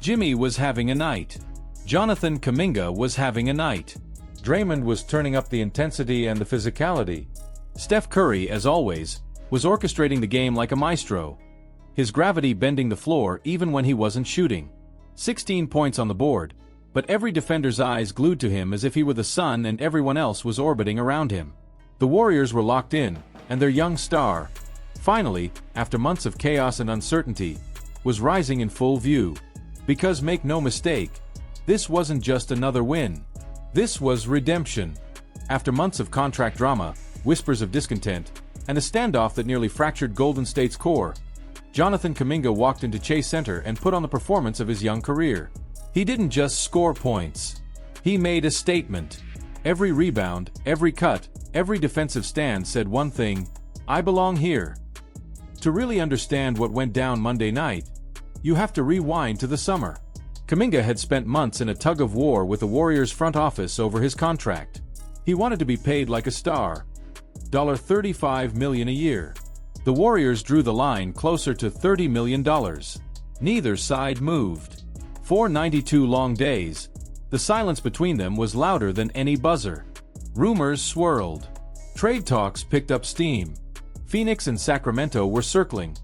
Jimmy was having a night. Jonathan Kaminga was having a night. Draymond was turning up the intensity and the physicality. Steph Curry, as always, was orchestrating the game like a maestro. His gravity bending the floor even when he wasn't shooting. 16 points on the board, but every defender's eyes glued to him as if he were the sun and everyone else was orbiting around him. The Warriors were locked in, and their young star, finally, after months of chaos and uncertainty, was rising in full view. Because make no mistake, this wasn't just another win. This was redemption. After months of contract drama, whispers of discontent, and a standoff that nearly fractured Golden State's core, Jonathan Kaminga walked into Chase Center and put on the performance of his young career. He didn't just score points. He made a statement. Every rebound, every cut, every defensive stand said one thing: I belong here. To really understand what went down Monday night, you have to rewind to the summer. Kaminga had spent months in a tug-of-war with the Warriors front office over his contract. He wanted to be paid like a star. $35 million a year. The Warriors drew the line closer to $30 million. Neither side moved. For 92 long days, the silence between them was louder than any buzzer. Rumors swirled. Trade talks picked up steam. Phoenix and Sacramento were circling,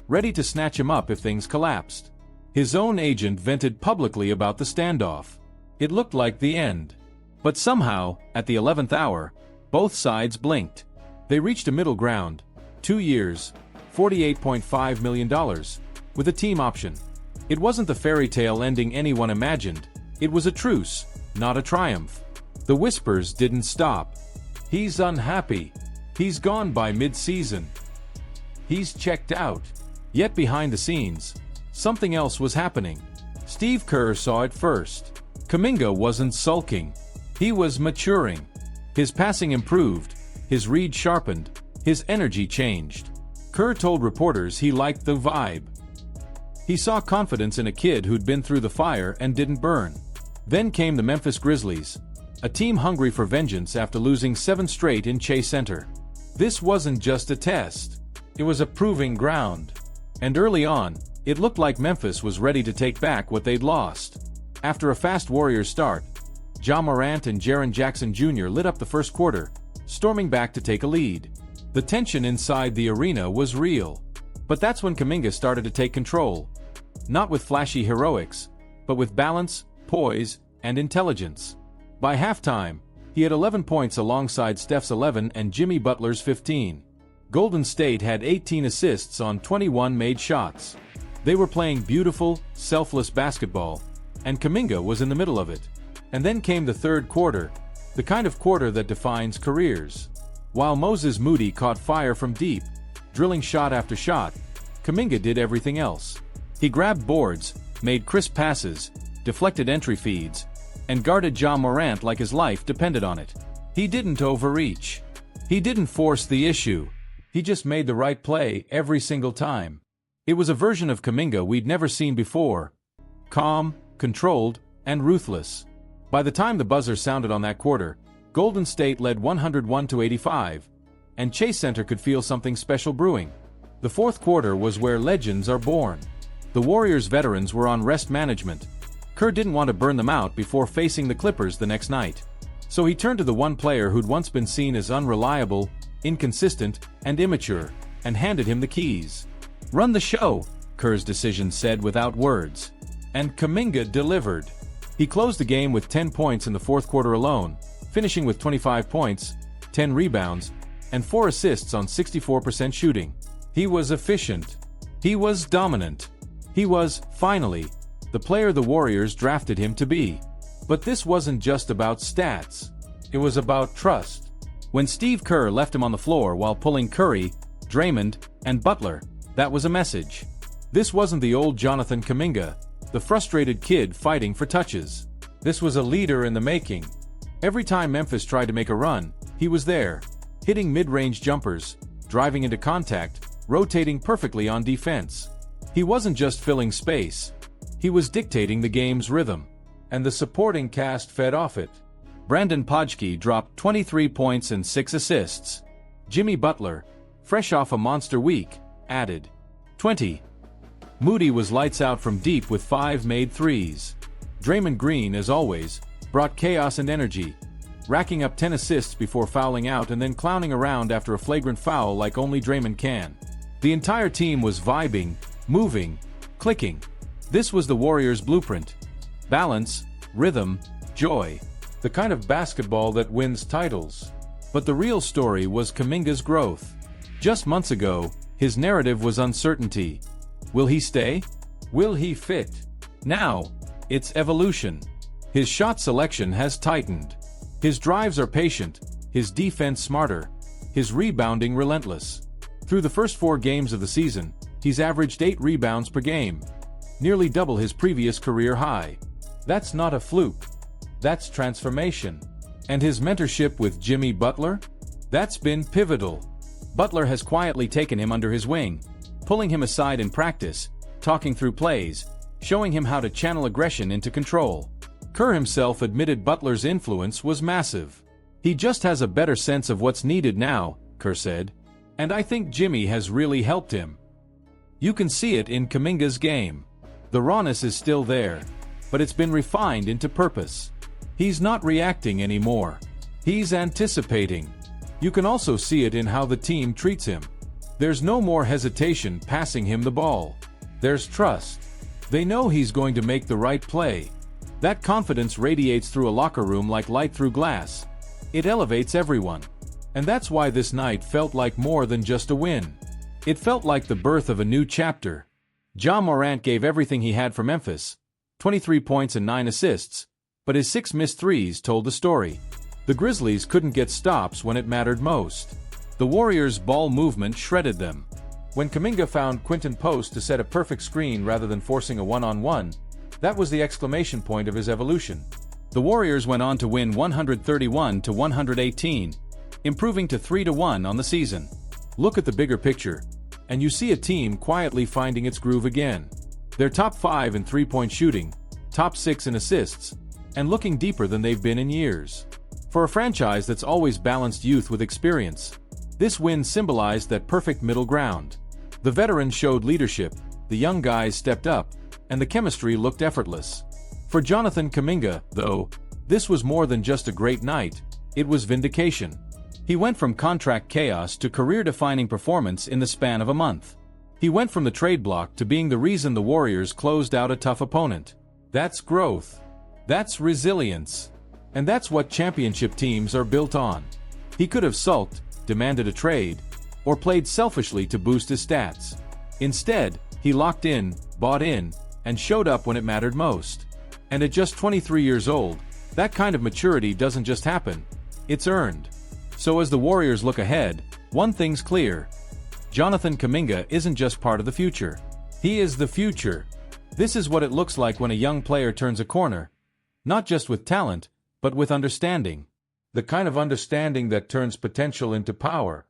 ready to snatch him up if things collapsed. His own agent vented publicly about the standoff. It looked like the end. But somehow, at the 11th hour, both sides blinked. They reached a middle ground. 2 years, $48.5 million, with a team option. It wasn't the fairy tale ending anyone imagined. It was a truce, not a triumph. The whispers didn't stop. He's unhappy. He's gone by mid-season. He's checked out. Yet behind the scenes, something else was happening. Steve Kerr saw it first. Kaminga wasn't sulking. He was maturing. His passing improved, his read sharpened, his energy changed. Kerr told reporters he liked the vibe. He saw confidence in a kid who'd been through the fire and didn't burn. Then came the Memphis Grizzlies, a team hungry for vengeance after losing 7 straight in Chase Center. This wasn't just a test. It was a proving ground. And early on, it looked like Memphis was ready to take back what they'd lost. After a fast Warriors start, Ja Morant and Jaren Jackson Jr. lit up the first quarter, storming back to take a lead. The tension inside the arena was real. But that's when Kaminga started to take control. Not with flashy heroics, but with balance, poise, and intelligence. By halftime, he had 11 points alongside Steph's 11 and Jimmy Butler's 15. Golden State had 18 assists on 21 made shots. They were playing beautiful, selfless basketball, and Kaminga was in the middle of it. And then came the third quarter, the kind of quarter that defines careers. While Moses Moody caught fire from deep, drilling shot after shot, Kaminga did everything else. He grabbed boards, made crisp passes, deflected entry feeds, and guarded Ja Morant like his life depended on it. He didn't overreach. He didn't force the issue. He just made the right play every single time. It was a version of Kaminga we'd never seen before. Calm, controlled, and ruthless. By the time the buzzer sounded on that quarter, Golden State led 101-85, and Chase Center could feel something special brewing. The fourth quarter was where legends are born. The Warriors veterans were on rest management. Kerr didn't want to burn them out before facing the Clippers the next night. So he turned to the one player who'd once been seen as unreliable, inconsistent, and immature, and handed him the keys. "Run the show," Kerr's decision said without words. And Kaminga delivered. He closed the game with 10 points in the fourth quarter alone, finishing with 25 points, 10 rebounds, and 4 assists on 64% shooting. He was efficient. He was dominant. He was, finally, the player the Warriors drafted him to be. But this wasn't just about stats. It was about trust. When Steve Kerr left him on the floor while pulling Curry, Draymond, and Butler, that was a message. This wasn't the old Jonathan Kaminga, the frustrated kid fighting for touches. This was a leader in the making. Every time Memphis tried to make a run, he was there, hitting mid-range jumpers, driving into contact, rotating perfectly on defense. He wasn't just filling space. He was dictating the game's rhythm. And the supporting cast fed off it. Brandon Podgke dropped 23 points and 6 assists. Jimmy Butler, fresh off a monster week, added 20. Moody was lights out from deep with 5 made threes. Draymond Green, as always, brought chaos and energy, racking up 10 assists before fouling out and then clowning around after a flagrant foul like only Draymond can. The entire team was vibing, moving, clicking. This was the Warriors' blueprint. Balance, rhythm, joy. The kind of basketball that wins titles. But the real story was Kaminga's growth. Just months ago, his narrative was uncertainty. Will he stay? Will he fit? Now, it's evolution. His shot selection has tightened. His drives are patient, his defense smarter, his rebounding relentless. Through the first 4 games of the season, he's averaged 8 rebounds per game, nearly double his previous career high. That's not a fluke. That's transformation. And his mentorship with Jimmy Butler? That's been pivotal. Butler has quietly taken him under his wing, pulling him aside in practice, talking through plays, showing him how to channel aggression into control. Kerr himself admitted Butler's influence was massive. He just has a better sense of what's needed now, Kerr said. And I think Jimmy has really helped him. You can see it in Kaminga's game. The rawness is still there, but it's been refined into purpose. He's not reacting anymore. He's anticipating. You can also see it in how the team treats him. There's no more hesitation passing him the ball. There's trust. They know he's going to make the right play. That confidence radiates through a locker room like light through glass. It elevates everyone. And that's why this night felt like more than just a win. It felt like the birth of a new chapter. Ja Morant gave everything he had for Memphis, 23 points and 9 assists, but his 6 missed threes told the story. The Grizzlies couldn't get stops when it mattered most. The Warriors' ball movement shredded them. When Kaminga found Quinton Post to set a perfect screen rather than forcing a one-on-one, that was the exclamation point of his evolution. The Warriors went on to win 131-118, improving to 3-1 on the season. Look at the bigger picture, and you see a team quietly finding its groove again. They're top 5 in three-point shooting, top 6 in assists, and looking deeper than they've been in years. For a franchise that's always balanced youth with experience, this win symbolized that perfect middle ground. The veterans showed leadership, the young guys stepped up, and the chemistry looked effortless. For Jonathan Kaminga, though, this was more than just a great night, it was vindication. He went from contract chaos to career-defining performance in the span of a month. He went from the trade block to being the reason the Warriors closed out a tough opponent. That's growth. That's resilience. And that's what championship teams are built on. He could have sulked, demanded a trade, or played selfishly to boost his stats. Instead, he locked in, bought in, and showed up when it mattered most. And at just 23 years old, that kind of maturity doesn't just happen, it's earned. So as the Warriors look ahead, one thing's clear. Jonathan Kaminga isn't just part of the future. He is the future. This is what it looks like when a young player turns a corner. Not just with talent, but with understanding. The kind of understanding that turns potential into power.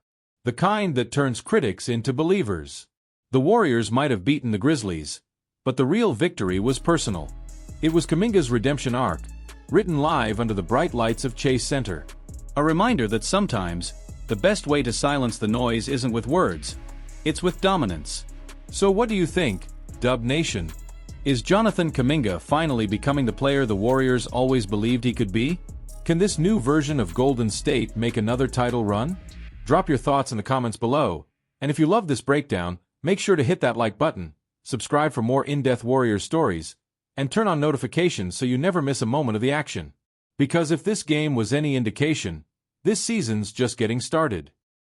The kind that turns critics into believers. The Warriors might have beaten the Grizzlies, but the real victory was personal. It was Kaminga's redemption arc, written live under the bright lights of Chase Center. A reminder that sometimes, the best way to silence the noise isn't with words, it's with dominance. So what do you think, Dub Nation? Is Jonathan Kaminga finally becoming the player the Warriors always believed he could be? Can this new version of Golden State make another title run? Drop your thoughts in the comments below, and if you love this breakdown, make sure to hit that like button, subscribe for more in-depth Warriors stories, and turn on notifications so you never miss a moment of the action. Because if this game was any indication, this season's just getting started.